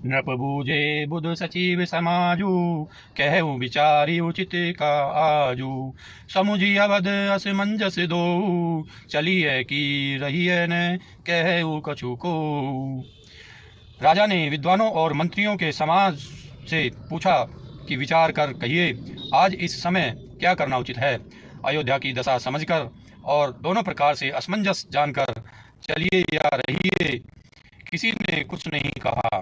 नृप बूझे बुध सचिव समाजू, कहु विचारी उचित का आजू। समुझी अवध असमंजस दो, चलिए की रही है न कहु कछु को। राजा ने विद्वानों और मंत्रियों के समाज से पूछा कि विचार कर कहिए, आज इस समय क्या करना उचित है। अयोध्या की दशा समझकर और दोनों प्रकार से असमंजस जानकर चलिए या रहिए, किसी ने कुछ नहीं कहा।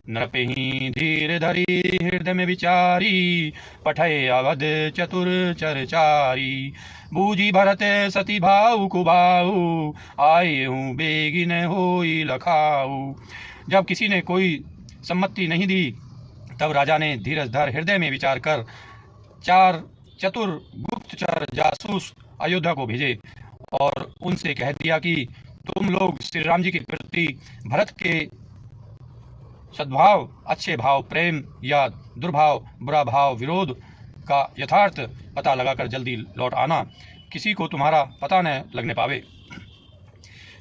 नृपहि धीर धरी हृदय में विचारी, पठय अवध चतुर चरचारी। बूझी भरत सती भाऊ कुबाऊ, आए हूँ बेगिन होई लखाऊ। जब किसी ने कोई सम्मति नहीं दी, तब राजा ने धीरज धर हृदय में विचार कर 4 चतुर गुप्तचर जासूस अयोध्या को भेजे और उनसे कह दिया कि तुम लोग श्री राम जी के प्रति भरत के सद्भाव, अच्छे भाव, प्रेम या दुर्भाव, बुरा भाव, विरोध का यथार्थ पता लगाकर जल्दी लौट आना, किसी को तुम्हारा पता न लगने पावे।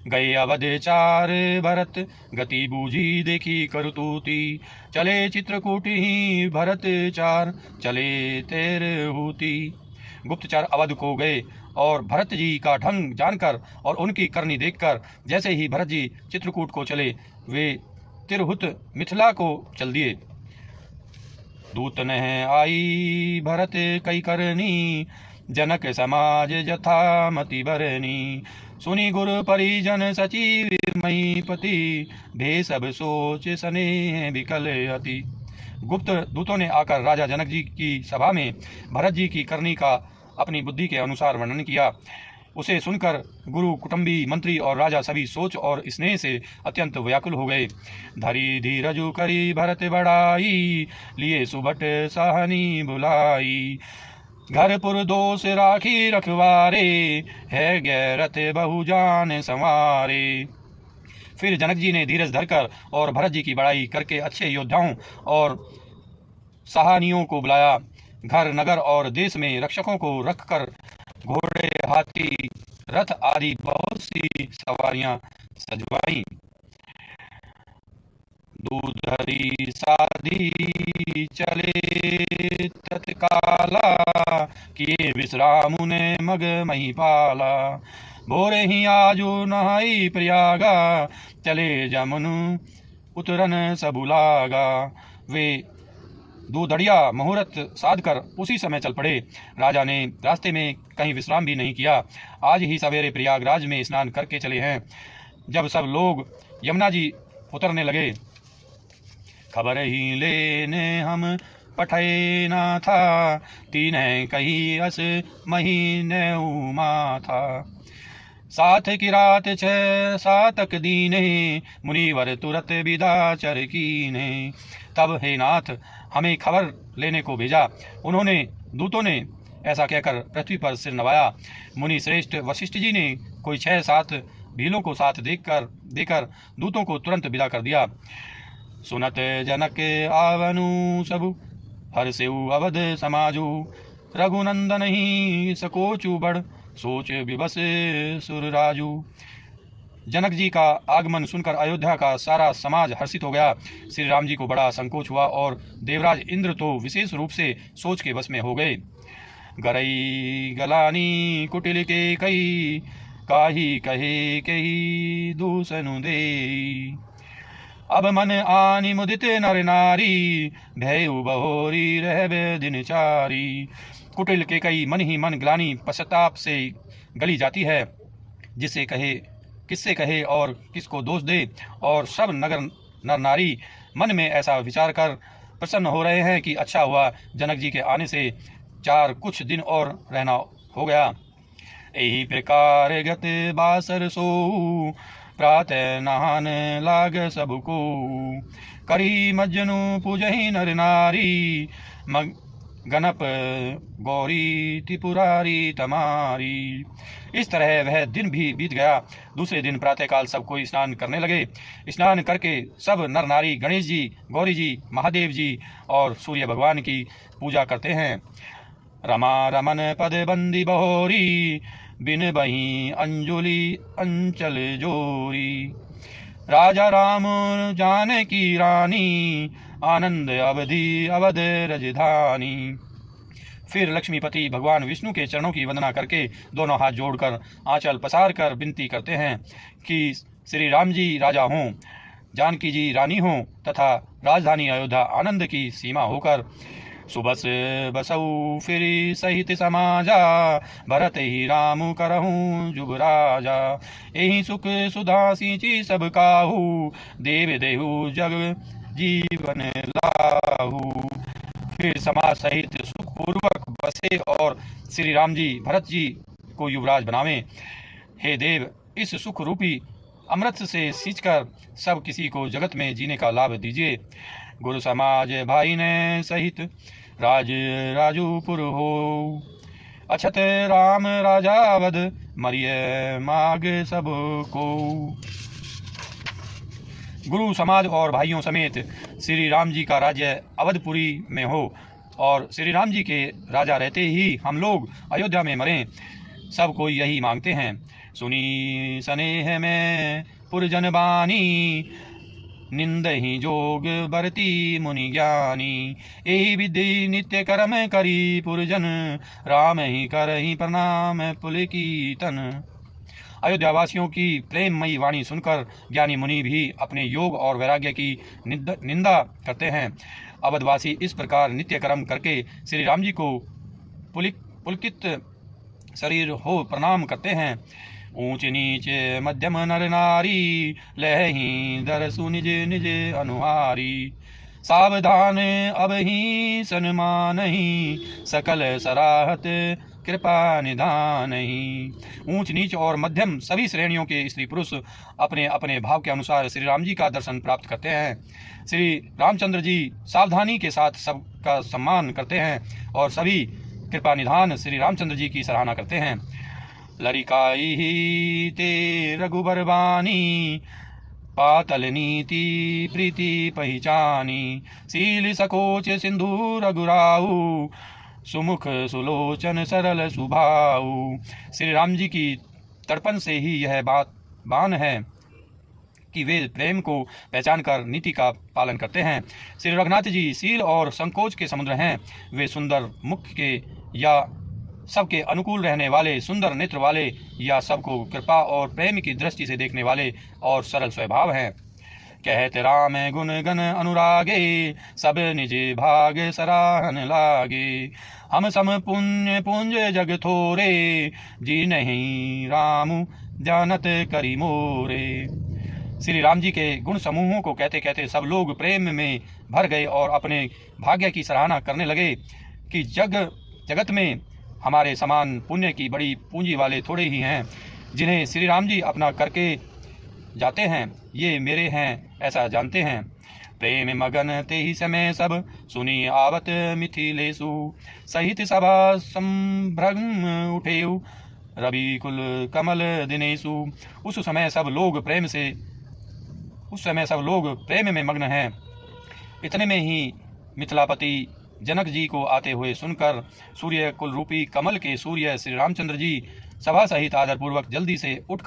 गए अवध 4 भरत, गति बूझी देखी करुतूती। चले चित्रकूट ही भरत 4, चले तेर हूती। गुप्तचर अवध को गए और भरत जी का ढंग जानकर और उनकी करनी देखकर जैसे ही भरत जी चित्रकूट को चले, वे तिरहुत मिथिला को चल दिए। दूत न आई भरत कई करनी, जनक समाज जथा मति बरनी। सुनी गुरु परिजन सचिव महीपति, भे सब सोच स्नेह विकल अति। गुप्त दूतों ने आकर राजा जनक जी की सभा में भरत जी की करनी का अपनी बुद्धि के अनुसार वर्णन किया। उसे सुनकर गुरु, कुटुंबी, मंत्री और राजा सभी सोच और स्नेह से अत्यंत व्याकुल हो गए। धरी धीरजु करी भरत बड़ाई, लिए सुबट सहनी बुलाई। घरपुर दोष राखी रखवारे, है गैरत बहु जान संवारे। फिर जनक जी ने धीरज धरकर और भरत जी की बड़ाई करके अच्छे योद्धाओं और सहानियों को बुलाया। घर, नगर और देश में रक्षकों को रखकर घोड़े, हाथी, रथ आदि बहुत सी सवारियां सजवाई। दूधरी साधी चले तत्काला, किए विश्राम ने मग महिपाला। भोरे ही आजू नहाई प्रयागा, चले जमुनु उतरन सबुलागा। वे दूधड़िया मुहूर्त साधकर उसी समय चल पड़े। राजा ने रास्ते में कहीं विश्राम भी नहीं किया। आज ही सवेरे प्रयागराज में स्नान करके चले हैं। जब सब लोग यमुना जी उतरने लगे, खबर ही लेने हम पठे ना था, 3 कही अस महीने उमा था। 7 की रात 6 सातक दीने, मुनिवर तुरत विदा चर कीने। तब हे नाथ, हमें खबर लेने को भेजा। उन्होंने, दूतों ने ऐसा कहकर पृथ्वी पर सिर नवाया। मुनि श्रेष्ठ वशिष्ठ जी ने कोई 6-7 भीलों को साथ देकर दूतों को तुरंत विदा कर दिया। सुनत जनक आवनु सबु, हर सेऊ अवध समाजू। रघुनंदन ही सकोचु बढ़, सोच विवश सुरराजू। जनक जी का आगमन सुनकर अयोध्या का सारा समाज हर्षित हो गया। श्री राम जी को बड़ा संकोच हुआ और देवराज इंद्र तो विशेष रूप से सोच के वश में हो गए। गरई गलानी कुटिल के कई, काही कहे कही दूसनु दे। अब मन आनि मुदित नर नारी, भयउ बहोरी रहबे दिनचारी। कुटिल के कई मन ही मन ग्लानि पश्चाताप से गली जाती है। जिससे कहे, किससे कहे और किसको दोष दे। और सब नर नारी मन में ऐसा विचार कर प्रसन्न हो रहे हैं कि अच्छा हुआ जनक जी के आने से 4 कुछ दिन और रहना हो गया। यही प्रकार गत बासर सो, प्रातः नहान लाग सबको। करी मज्जनु पूजहि नर नारी, गणप गौरी त्रिपुरारी तमारी। इस तरह वह दिन भी बीत गया। दूसरे दिन प्रातःकाल सब कोई स्नान करने लगे। स्नान करके सब नर नारी गणेश जी, गौरी जी, महादेव जी और सूर्य भगवान की पूजा करते हैं। रमा रमन पद बंदी बहोरी, बिन बही अंजुली अंचल जोरी। राजा राम जानकी रानी, आनंद अवधि अवध राजधानी। फिर लक्ष्मीपति भगवान विष्णु के चरणों की वंदना करके दोनों हाथ जोड़कर आंचल पसार कर विनती करते हैं कि श्री राम जी राजा हों, जानकी जी रानी हों तथा राजधानी अयोध्या आनंद की सीमा होकर। सुबस बसऊ फिर सहित समाजा, भरत ही राम करहूँ जुगराजा। यही सुख सुधा सींची सब काहू, देव देहु जग जीवन लाहू। फिर समाज सहित सुखपूर्वक बसे और श्री राम जी भरत जी को युवराज बनावें। हे देव, इस सुख रूपी अमृत से सींचकर सब किसी को जगत में जीने का लाभ दीजिए। गुरु समाज भाई ने सहित राज राजूपुर हो, अछत राम राजा वध मरिय माग सब को। गुरु समाज और भाइयों समेत श्री राम जी का राज्य अवधपुरी में हो और श्री राम जी के राजा रहते ही हम लोग अयोध्या में मरें। सब कोई यही मांगते हैं। सुनी स्नेह में पुरजन बानी, निंद ही जोग बरती मुनि ज्ञानी। यही विधि नित्य कर्म करी पुरजन, राम ही करहि प्रणाम पुलकीर्तन। अयोध्यावासियों की प्रेममयी वाणी सुनकर ज्ञानी मुनि भी अपने योग और वैराग्य की निंदा करते हैं। अवधवासी इस प्रकार नित्य कर्म करके श्री राम जी को पुलकित शरीर हो प्रणाम करते हैं। ऊंच नीच मध्यम नर नारी, लहही दरसु निज निज अनुहारी। सावधान अब ही सन्मान ही, सकल सराहत कृपा निधान ही। ऊंच नीच और मध्यम सभी श्रेणियों के स्त्री पुरुष अपने अपने भाव के अनुसार श्री राम जी का दर्शन प्राप्त करते हैं। श्री रामचंद्र जी सावधानी के साथ सबका सम्मान करते हैं और सभी कृपा निधान श्री रामचंद्र जी की सराहना करते हैं। लरिकाई ही ते रघुबर बानी, पातल नीति प्रीति पहचानी। शील सकोच सिंधु रघुराऊ, सुमुख सुलोचन सरल सुभाऊ। श्री राम जी की तड़पन से ही यह बात बान है कि वे प्रेम को पहचान कर नीति का पालन करते हैं। श्री रघुनाथ जी शील और संकोच के समुद्र हैं। वे सुंदर मुख के या सबके अनुकूल रहने वाले, सुंदर नेत्र वाले या सबको कृपा और प्रेम की दृष्टि से देखने वाले और सरल स्वभाव हैं। कहते राम गुण गण अनुरागे, सब निज भाग सराहन लागे। हम सम पुण्य पुंज जग थोरे, जी नहीं राम जानत करी मोरे। श्री राम जी के गुण समूहों को कहते कहते सब लोग प्रेम में भर गए और अपने भाग्य की सराहना करने लगे कि जगत में हमारे समान पुण्य की बड़ी पूंजी वाले थोड़े ही हैं, जिन्हें श्री राम जी अपना करके जाते हैं। ये मेरे हैं ऐसा जानते हैं। प्रेम मगन ते ही समय सब, सुनी आवत मिथिलेशु। सहित सभा संभ्रम उठेउ, रवि कुल कमल दिनेशु। उस समय सब लोग प्रेम में मग्न हैं। इतने में ही मिथिलापति जनक जी को आते हुए सुनकर सूर्य कुल रूपी कमल के सूर्य श्री रामचंद्र जी सभा सहित आदरपूर्वक जल्दी से उठ